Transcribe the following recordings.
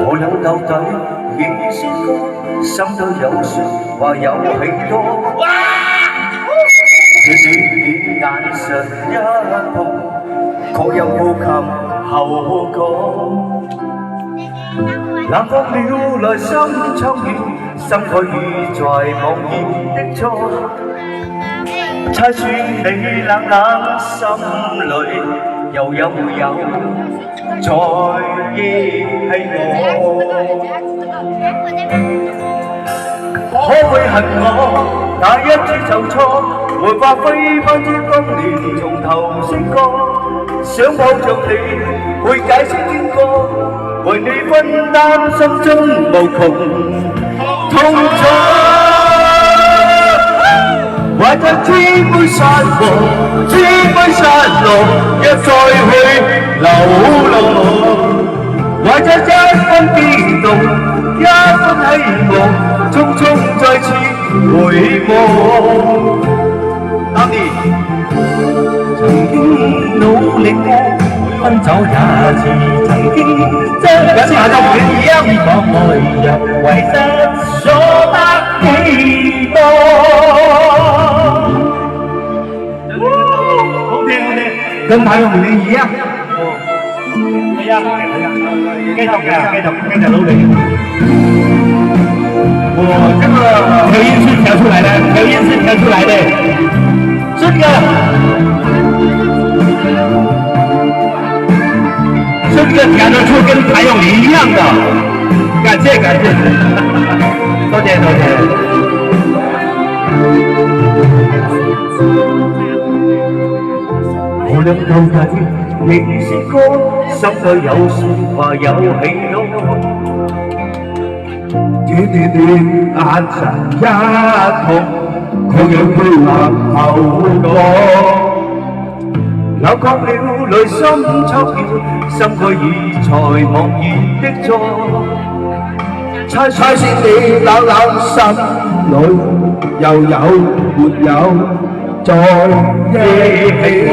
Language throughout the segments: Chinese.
無論到底已是個心都有說話有許多。這短眼神一碰，確有無琴後果。冷放了來心抽了，心卻已在茫然的錯。猜算你冷冷心裏，又有沒有再憶起我？可會恨我那一次就錯，沒法揮翻這當年從頭識過，想抱着你去解釋經過，為你分擔心中無窮痛楚。懷着千杯山河，千杯山路，一再去流浪。懷着一分激動，一分希望，匆匆再次回望。當年曾經努力過，奔走也是曾經，將下到遠一個愛人，為失所得幾多？跟朋友們一樣。係啊，繼續努力。我這個口音是調出來的，這個調得出跟譚詠麟一樣的，感謝，多謝。無論到底仍是歌，心裏有說話有喜怒。這段眼神一碰，確有配合後果。扭曲了內心抽跳，心卻已在茫然的錯。猜算你冷冷心裏，又有沒有再憶起我？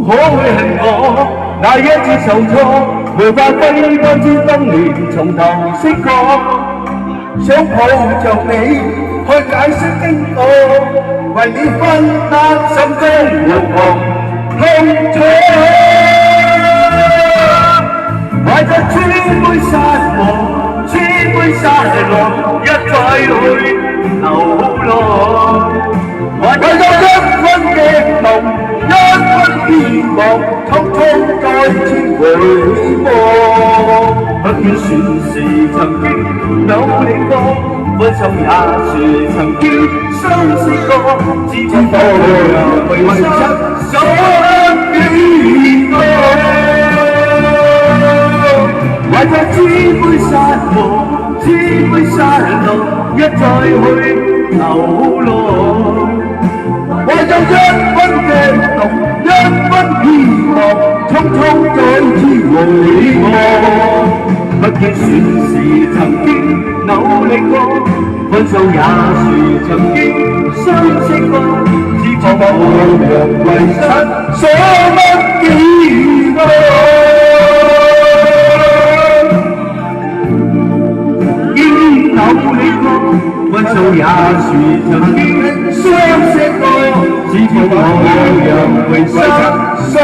可會恨我那一次受挫，無法揮翻這當年從頭識過，想抱着你去解釋經過，為你分擔心中無窮痛楚。懷着千杯山河，千杯沙浪，一再去流浪。懷着一分激動，一分希望，匆匆再次回望。不見算是曾經努力過，分手也是曾經相識過，只知道為失所得幾多。懷着千杯山河，千杯山路，一再去流浪。懷着一分激動，一分希望，匆匆再次回望。不見算是曾經努力過，分手也是曾經相識過，只怕無人為失所得幾多。分手也是曾經相識過，只怕無人為失所